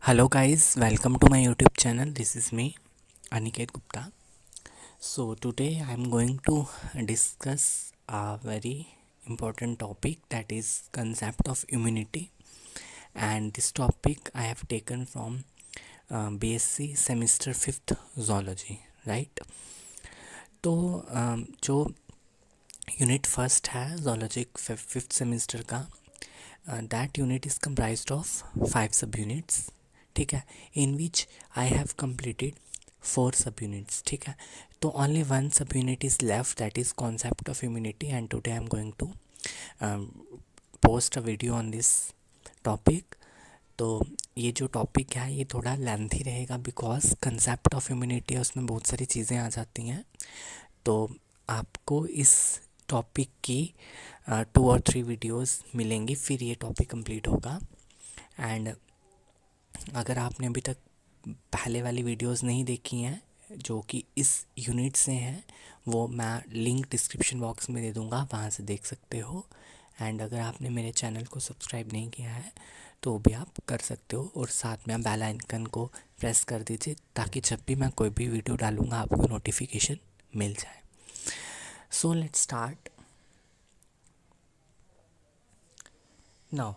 Hello guys, welcome to my YouTube channel. This is me, Aniket Gupta. So today I am going to discuss a very important topic, that is concept of immunity, and this topic I have taken from BSc semester 5th zoology, right? तो जो unit first है zoology 5th semester का, that unit is comprised of 5 सब units, ठीक है, इन विच I have completed 4 सब units, ठीक है. तो only 1 sub unit is left, that is concept of immunity, and today I am going to post a video on this topic. तो ये जो टॉपिक है ये थोड़ा लेंथी रहेगा, बिकॉज कंसेप्ट ऑफ इम्यूनिटी है, उसमें बहुत सारी चीज़ें आ जाती हैं. तो आपको इस टॉपिक की 2 और 3 वीडियोस मिलेंगी, फिर ये टॉपिक कंप्लीट होगा. एंड अगर आपने अभी तक पहले वाली वीडियोस नहीं देखी हैं जो कि इस यूनिट से हैं, वो मैं लिंक डिस्क्रिप्शन बॉक्स में दे दूँगा, वहाँ से देख सकते हो. एंड अगर आपने मेरे चैनल को सब्सक्राइब नहीं किया है तो भी आप कर सकते हो, और साथ में बेल आइकन को प्रेस कर दीजिए ताकि जब भी मैं कोई भी वीडियो डालूँगा आपको नोटिफिकेशन मिल जाए. So let's start. Now,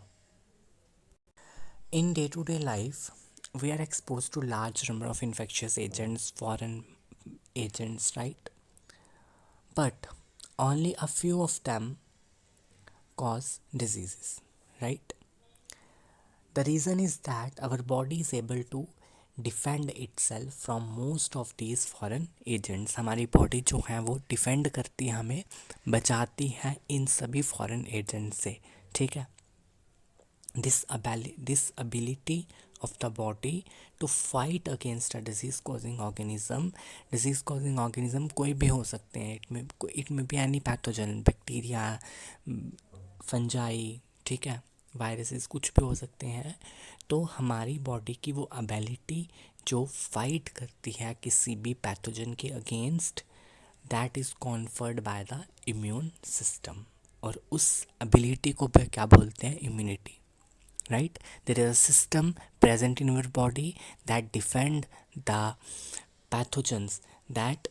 in day-to-day life, we are exposed to large number of infectious agents, foreign agents, right? But only a few of them cause diseases, right? The reason is that our body is able to defend itself from most of these foreign agents. हमारी body जो है वो defend करती है, हमें बचाती है इन सभी फॉरेन एजेंट से, ठीक है. This ability of the body to fight against a disease causing organism. disease causing organism कोई भी हो सकते हैं, it may be any pathogen, bacteria, fungi, ठीक है, वायरसेस, कुछ भी हो सकते हैं. तो हमारी बॉडी की वो एबिलिटी जो फाइट करती है किसी भी पैथोजन के against, that is conferred by the immune system, और उस एबिलिटी को क्या बोलते हैं? Immunity, right? There is a system present in your body that defend the pathogens, that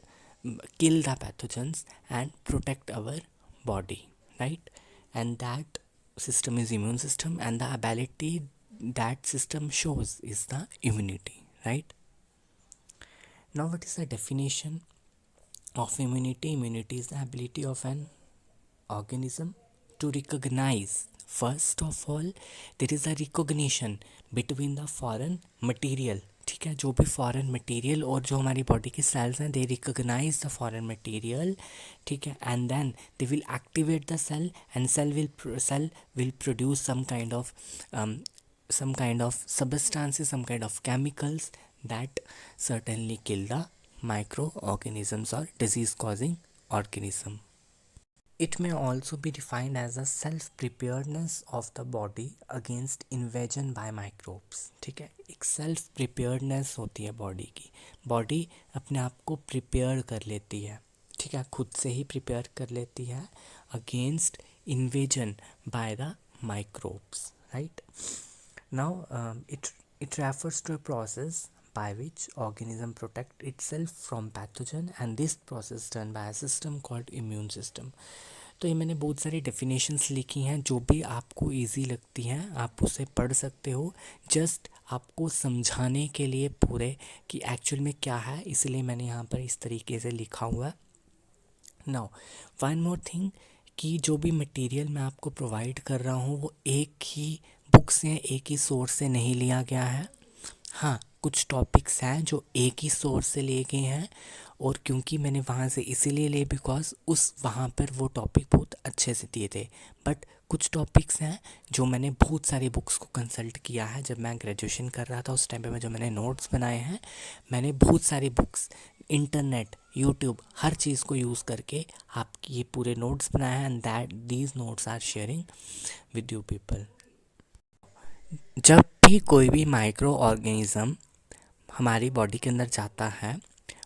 kill the pathogens and protect our body, right? And that system is immune system, and the ability that system shows is the immunity, right? Now what is the definition of immunity? Immunity is the ability of an organism to recognize, first of all there is a recognition between the foreign material, ठीक है, जो भी foreign material और जो हमारी body के cells हैं, they recognise the foreign material, ठीक है, and then they will activate the cell, and cell will produce some kind of substances, some kind of chemicals that certainly kill the microorganisms or disease causing organism. It may also be defined as a self-preparedness of the body against invasion by microbes, ठीक है. एक self preparedness होती है body की, body अपने आप को prepare कर लेती है, ठीक है, खुद से ही प्रिपेयर कर लेती है against invasion by the microbes, right. Now it refers to a process by which organism protect itself from pathogen, and this process done by a system called immune system. तो ये मैंने बहुत सारी डेफिनेशंस लिखी हैं, जो भी आपको इजी लगती हैं आप उसे पढ़ सकते हो, जस्ट आपको समझाने के लिए पूरे कि एक्चुअल में क्या है, इसलिए मैंने यहाँ पर इस तरीके से लिखा हुआ है. नाउ वन मोर थिंग, कि जो भी मटेरियल मैं आपको प्रोवाइड कर रहा हूँ वो एक ही बुक से, एक ही सोर्स से नहीं लिया गया है. हाँ, कुछ टॉपिक्स हैं जो एक ही सोर्स से लिए गए हैं, और क्योंकि मैंने वहाँ से इसीलिए लिए बिकॉज वहाँ पर वो टॉपिक बहुत अच्छे से दिए थे. बट कुछ टॉपिक्स हैं जो मैंने बहुत सारी बुक्स को कंसल्ट किया है. जब मैं ग्रेजुएशन कर रहा था उस टाइम पे मैं जो मैंने नोट्स बनाए हैं, मैंने बहुत सारी बुक्स, इंटरनेट, यूट्यूब, हर चीज़ को यूज़ करके आपकी ये पूरे नोट्स बनाए हैं, and that these notes are sharing with you people. जब भी कोई भी माइक्रो ऑर्गेनिज्म हमारी बॉडी के अंदर जाता है,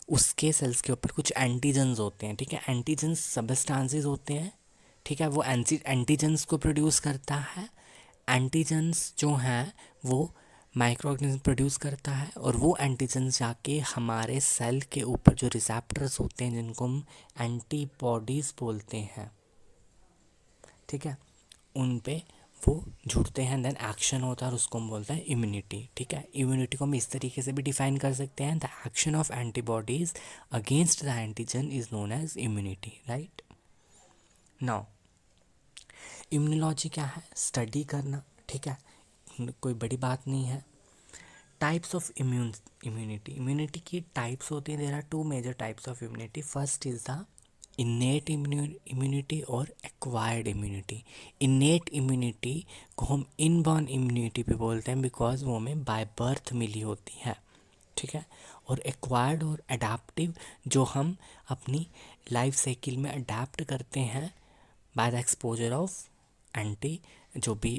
उसके सेल्स के ऊपर कुछ एंटीजन्स होते हैं, ठीक है, एंटीजन्स सबस्टांसेस होते हैं, ठीक है, वो एंटीजन्स को प्रोड्यूस करता है. एंटीजन्स जो हैं वो माइक्रो ऑर्गेनिज्म प्रोड्यूस करता है, और वो एंटीजन जाके हमारे सेल के ऊपर जो रिसेप्टर्स होते हैं जिनको हम एंटीबॉडीज़ बोलते हैं, ठीक है, उन पे वो जुड़ते हैं, देन एक्शन होता है और उसको हम बोलते हैं इम्यूनिटी। ठीक है, इम्यूनिटी को हम इस तरीके से भी डिफाइन कर सकते हैं, the action of antibodies against the antigen is known as immunity, right. Now immunology क्या है? स्टडी करना, ठीक है, कोई बड़ी बात नहीं है। टाइप्स ऑफ इम्यूनिटी की टाइप्स होती हैं, there are two major types of immunity. First is the innate immunity और एक्वायर्ड इम्यूनिटी। इन्नेट इम्यूनिटी को हम इनबॉर्न इम्यूनिटी भी बोलते हैं, बिकॉज वो हमें बाय बर्थ मिली होती है, ठीक है। और एक्वायर्ड और अडेप्टिव, जो हम अपनी लाइफ साइकिल में अडेप्ट करते हैं बाय द एक्सपोजर ऑफ जो भी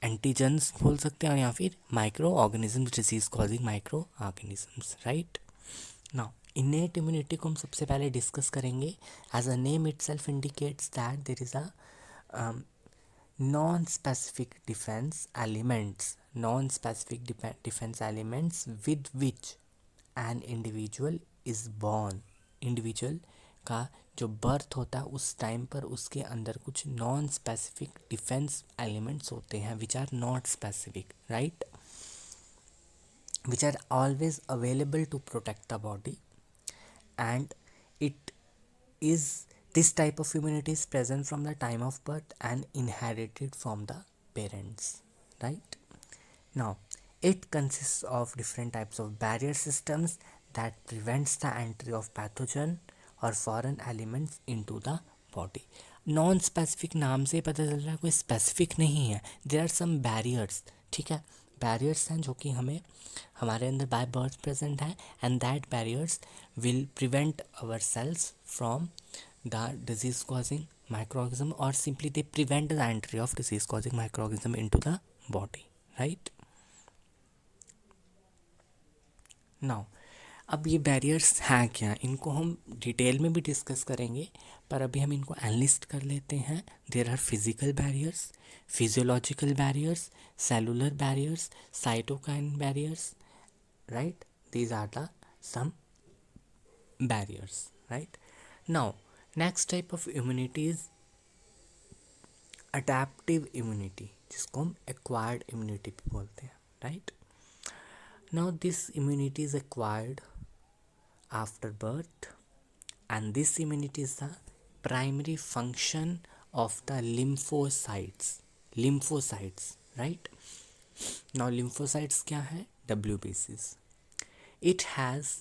एंटीजन्स बोल सकते हैं, या फिर micro organisms, disease causing micro organisms, right. Now innate immunity को हम सबसे पहले डिस्कस करेंगे। As a name itself indicates that there is a non specific defence elements with which an individual is born. Individual का जो birth होता है उस टाइम पर उसके अंदर कुछ नॉन स्पेसिफिक डिफेंस एलिमेंट्स होते हैं, which are not specific, right, which are always available to protect the body, and it is this type of immunity is present from the time of birth and inherited from the parents, right. Now it consists of different types of barrier systems that prevents the entry of pathogen or foreign elements into the body. Non specific नाम से पता चल रहा है कोई specific नहीं है, there are some barriers, ठीक है, बैरियर्स हैं जो कि हमें हमारे अंदर बाय बर्थ प्रेजेंट है, and that barriers will prevent our cells from the disease causing microorganism, or simply they prevent the entry of disease causing microorganism into the body, right. Now अब ये barriers हैं क्या, इनको हम detail में भी discuss करेंगे, पर अभी हम इनको एनालिस्ट कर लेते हैं। There are physical barriers, physiological barriers, cellular barriers, cytokine barriers, right, these are the some barriers, right. Now next type of immunity is adaptive immunity, जिसको हम एक्वायर्ड इम्यूनिटी भी बोलते हैं, राइट। Now this immunity is acquired after birth, and this immunity is the primary function of the lymphocytes, right. Now lymphocytes क्या है? WBCs. It has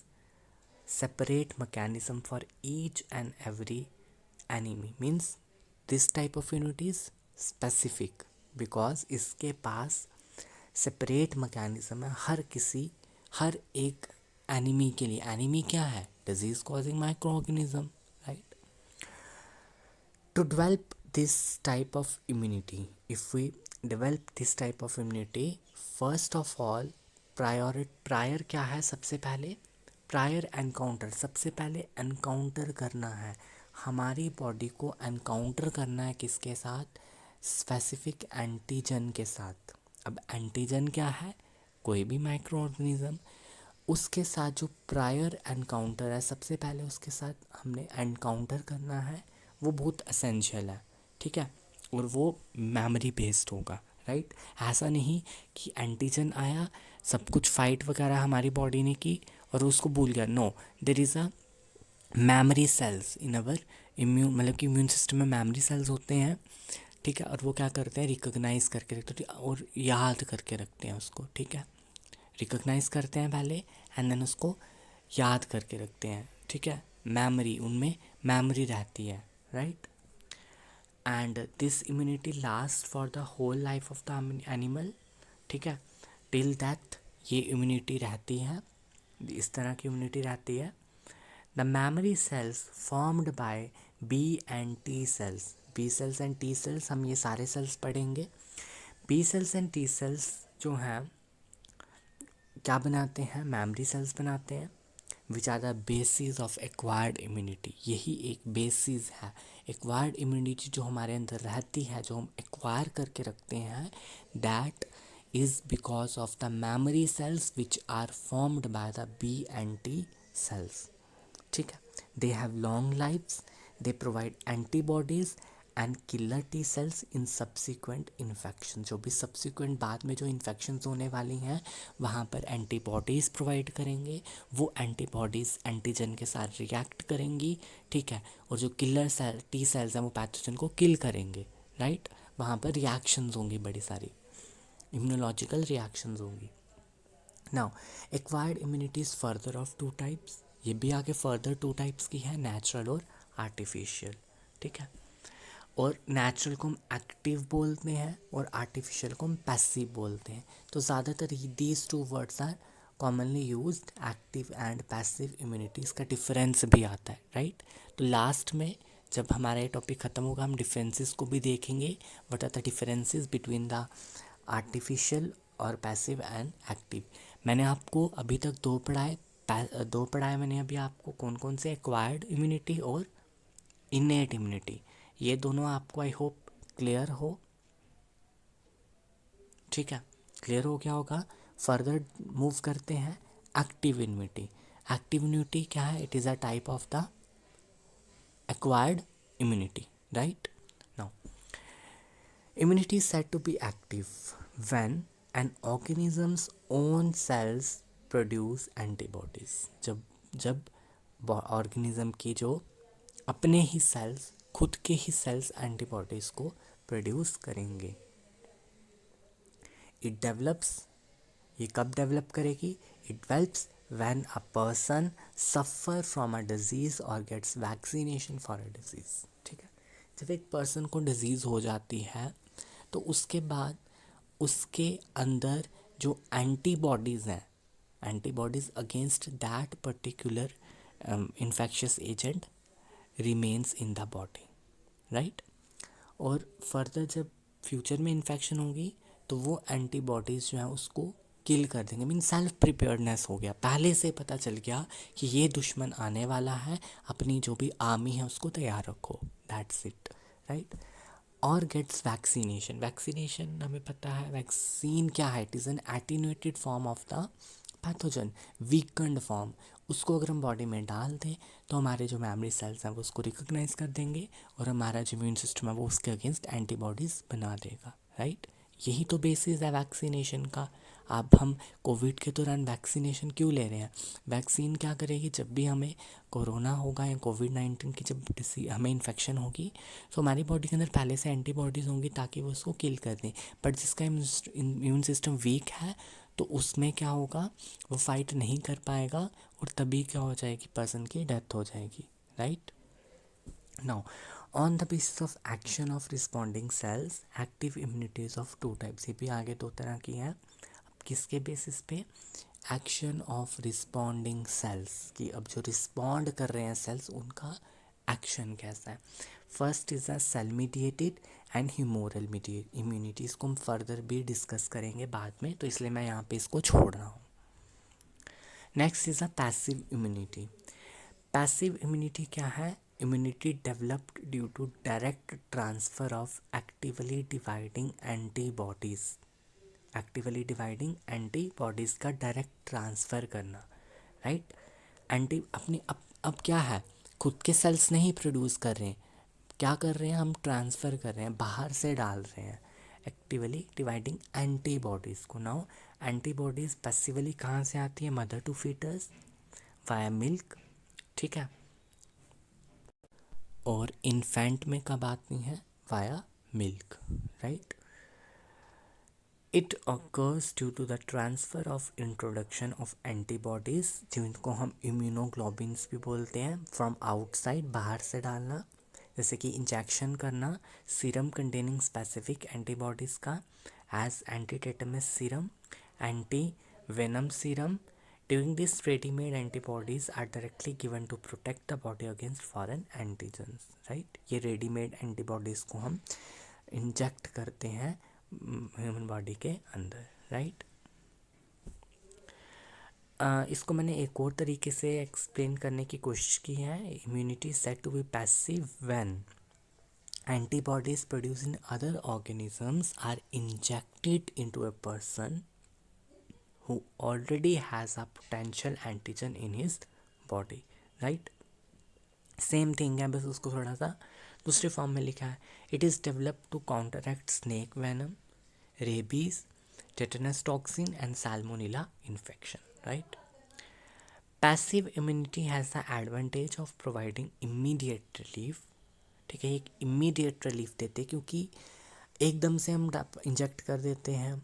separate mechanism for each and every enemy, means this type of immunity is specific because इसके पास separate mechanism है हर एक enemy के लिए। Enemy क्या है? Disease causing micro organism, right. To develop this type of immunity, if we develop this type of immunity, first of all prior क्या है? सबसे पहले प्रायर एनकाउंटर, सबसे पहले एनकाउंटर करना है, हमारी बॉडी को एनकाउंटर करना है किसके साथ? स्पेसिफिक एंटीजन के साथ। अब एंटीजन क्या है? कोई भी माइक्रो ऑर्गेनिज्म, उसके साथ जो प्रायर एनकाउंटर है, सबसे पहले उसके साथ हमने एनकाउंटर करना है, वो बहुत असेंशियल है, ठीक है, और वो मेमोरी बेस्ड होगा, राइट। ऐसा नहीं कि एंटीजन आया, सब कुछ फाइट वगैरह हमारी बॉडी ने की और उसको भूल गया, no, there is a memory cells in our immune, मतलब कि इम्यून सिस्टम में मेमोरी सेल्स होते हैं, ठीक है, और वो क्या करते हैं? रिकॉग्नाइज करके रखते हैं और याद करके रखते हैं उसको, ठीक है, रिकॉग्नाइज करते हैं पहले एंड देन उसको याद करके रखते हैं, ठीक है, मेमोरी, उनमें मेमोरी रहती है, right. And this immunity last for the whole life of the animal, ठीक है, टिल डेथ ये इम्यूनिटी रहती है, इस तरह की इम्यूनिटी रहती है। The memory cells formed by B and T cells, B cells and T cells, हम ये सारे सेल्स पढ़ेंगे। B cells and T cells जो हैं क्या बनाते हैं? मेमोरी सेल्स बनाते हैं, which are the basis of acquired immunity, यही एक बेसिस है। एक्वायर्ड इम्यूनिटी जो हमारे अंदर रहती है, जो हम एक्वायर करके रखते हैं, that is because of the memory cells which are formed by the B and T cells. ठीक है, they have long lifes, they provide antibodies and killer T cells in subsequent infection. जो भी subsequent बाद में जो infection होने वाली हैं वहाँ पर एंटीबॉडीज़ प्रोवाइड करेंगे, वो एंटीबॉडीज़ एंटीजन के साथ रिएक्ट करेंगी, ठीक है, और जो किलर सेल टी सेल्स हैं वो पैथोजन को किल करेंगे, राइट। वहाँ पर रिएक्शंस होंगी, बड़ी सारी इम्यूनोलॉजिकल रिएक्शंस होंगी। Now acquired immunity is further of two types, ये भी आगे फर्दर टू टाइप्स की है, नेचुरल और आर्टिफिशियल, ठीक है। और नेचुरल को हम एक्टिव बोलते हैं और आर्टिफिशियल को हम पैसिव बोलते हैं। तो ज़्यादातर these two words are commonly used, active and passive immunities का डिफरेंस भी आता है, राइट। तो लास्ट में जब हमारा ये टॉपिक ख़त्म होगा हम डिफरेंसेस को भी देखेंगे, what are the differences between the artificial और पैसिव एंड एक्टिव। मैंने आपको अभी तक दो पढ़ाए मैंने अभी आपको, कौन कौन से, एक्वायर्ड इम्यूनिटी और इनेट इम्यूनिटी। ये दोनों आपको आई होप क्लियर हो, ठीक है, क्लियर हो गया होगा। फर्दर मूव करते हैं एक्टिव इम्यूनिटी। एक्टिव इम्यूनिटी क्या है? It is a type of the acquired immunity, right. Now immunity is said to be active when an organism's own cells produce antibodies। जब ऑर्गेनिज्म की जो अपने ही सेल्स, खुद के ही सेल्स एंटीबॉडीज को प्रोड्यूस करेंगे। इट डेवलप्स, ये कब डेवलप करेगी? It develops when a person suffer from a disease और gets vaccination for a disease, ठीक है। जब एक पर्सन को डिजीज़ हो जाती है तो उसके बाद उसके अंदर जो एंटीबॉडीज़ हैं, antibodies against that particular infectious agent remains in the body, right. और फर्दर जब फ्यूचर में इन्फेक्शन होगी तो वो एंटीबॉडीज़ जो है उसको किल कर देंगे। मीन सेल्फ प्रिपेयर्डनेस हो गया, पहले से पता चल गया कि ये दुश्मन आने वाला है, अपनी जो भी आर्मी है उसको तैयार रखो, दैट्स इट, राइट। और गेट्स वैक्सीनेशन। वैक्सीनेशन हमें पता है, वैक्सीन क्या है? It is an attenuated form of the pathogen, weakened form. उसको अगर हम बॉडी में डाल दें तो हमारे जो मेमोरी सेल्स हैं वो उसको रिकॉग्नाइज कर देंगे और हमारा जो इम्यून सिस्टम है वो उसके अगेंस्ट एंटीबॉडीज़ बना देगा, राइट। यही तो बेसिस है वैक्सीनेशन का। अब हम कोविड के दौरान वैक्सीनेशन क्यों ले रहे हैं? वैक्सीन क्या करेगी? जब भी हमें कोरोना होगा या कोविड-19 की जब हमें इन्फेक्शन होगी तो हमारी बॉडी के अंदर पहले से एंटीबॉडीज़ होंगी ताकि वो उसको किल कर दें। बट जिसका इम्यून सिस्टम वीक है तो उसमें क्या होगा? वो फाइट नहीं कर पाएगा और तभी क्या हो जाएगी? पर्सन की डेथ हो जाएगी, right. Now on the basis of action of responding cells, active immunities of two types. ये भी आगे दो तरह की हैं। अब किसके बेसिस पे? एक्शन ऑफ रिस्पॉन्डिंग सेल्स की। अब जो रिस्पॉन्ड कर रहे हैं सेल्स उनका एक्शन कैसा है? First is a cell mediated and humoral immunity. इसको हम फर्दर भी डिस्कस करेंगे बाद में, तो इसलिए मैं यहाँ पे इसको छोड़ रहा हूँ। Next is a passive immunity. Passive immunity क्या है? Immunity developed due to direct transfer of actively dividing antibodies. Actively dividing antibodies का डायरेक्ट ट्रांसफ़र करना, राइट। एंटी अपनी अब क्या है? खुद के सेल्स नहीं प्रोड्यूस कर रहे हैं, क्या कर रहे हैं? हम ट्रांसफ़र कर रहे हैं, बाहर से डाल रहे हैं एक्टिवली डिवाइडिंग एंटीबॉडीज़ को। नाउ एंटीबॉडीज़ पैसिवली कहाँ से आती है? Mother to fetus via milk, ठीक है। और इन्फेंट में कब आती हैं? Via milk, right. It occurs due to the transfer of introduction of antibodies, जिनको हम इम्यूनोग्लोबिन्स भी बोलते हैं, फ्रॉम आउटसाइड, बाहर से डालना, जैसे कि इंजेक्शन करना सीरम कंटेनिंग स्पेसिफिक एंटीबॉडीज़ का, as anti tetanus serum, anti venom serum. During this readymade antibodies are directly given to protect the body against foreign antigens, right. ये रेडीमेड एंटीबॉडीज़ को हम इंजेक्ट करते हैं ह्यूमन बॉडी के अंदर, right. इसको मैंने एक और तरीके से एक्सप्लेन करने की कोशिश की है। Immunity said to be passive when antibodies produced in other organisms are injected into a person who already has a potential antigen in his body, right? Same thing है, बस उसको थोड़ा सा दूसरे फॉर्म में लिखा है. It is develop to counteract snake venom, rabies, tetanus toxin and salmonella infection, right. Passive immunity has the advantage of providing immediate relief. ठीक है, एक इमीडिएट रिलीफ देते क्योंकि एकदम से हम इंजेक्ट कर देते हैं.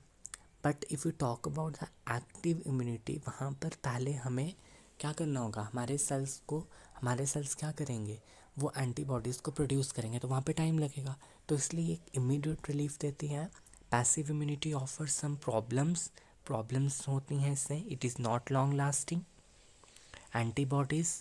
But if you talk about the active immunity, वहाँ पर पहले हमें क्या करना होगा, हमारे सेल्स क्या करेंगे, वो एंटीबॉडीज़ को प्रोड्यूस करेंगे, तो वहाँ पे टाइम लगेगा. तो इसलिए एक इमीडिएट रिलीफ देती है. Passive immunity offer some problems होती हैं इससे. It is not long lasting. Antibodies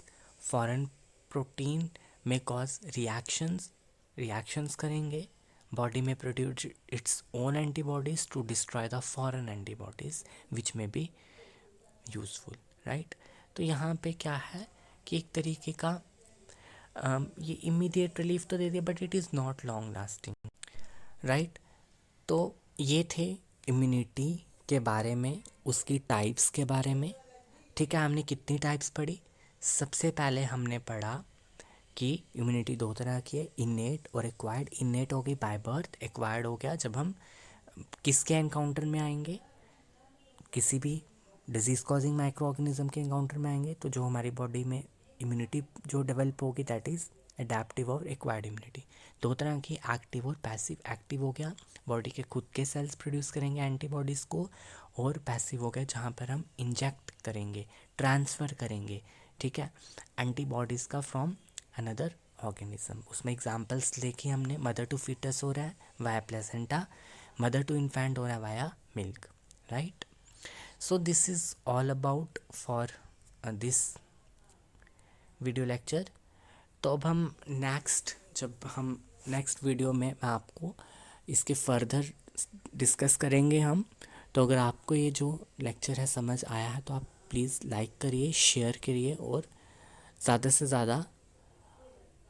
foreign protein में कॉज रिएक्शंस करेंगे. बॉडी में produce its own antibodies to destroy the foreign antibodies which may be useful, right. तो यहाँ पे क्या है कि एक तरीके का ये इमीडिएट रिलीफ तो दे दिया but it is not long lasting, right. तो ये थे इम्यूनिटी के बारे में, उसकी टाइप्स के बारे में. ठीक है, हमने कितनी टाइप्स पढ़ी. सबसे पहले हमने पढ़ा कि इम्यूनिटी दो तरह की है, इनेट और एक्वायर्ड. इनेट हो गई बाय बर्थ, एक्वायर्ड हो गया जब हम किसके एनकाउंटर में आएंगे, किसी भी डिजीज़ कॉजिंग माइक्रो ऑर्गेनिज्म के एनकाउंटर में आएंगे, तो जो हमारी बॉडी में इम्यूनिटी जो डेवलप होगी दैट इज़ एडेप्टिव और एक्वायर्ड इम्यूनिटी. दो तरह की, एक्टिव और पैसिव. एक्टिव हो गया बॉडी के खुद के सेल्स प्रोड्यूस करेंगे एंटीबॉडीज़ को, और पैसिव हो गया जहाँ पर हम इंजेक्ट करेंगे, ट्रांसफ़र करेंगे, ठीक है, एंटीबॉडीज़ का फ्रॉम अनदर ऑर्गेनिज्म. उसमें एग्जांपल्स लेके हमने, मदर टू फीटस हो रहा है via placenta, mother to infant हो रहा है via milk, right. So this is all about for this video lecture. तो अब हम नेक्स्ट वीडियो में मैं आपको इसके फर्दर डिस्कस करेंगे हम. तो अगर आपको ये जो लेक्चर है समझ आया है तो आप प्लीज़ लाइक करिए, शेयर करिए और ज़्यादा से ज़्यादा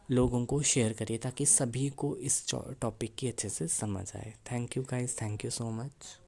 लोगों को शेयर करिए ताकि सभी को इस टॉपिक की अच्छे से समझ आए. Thank you guys, thank you so much.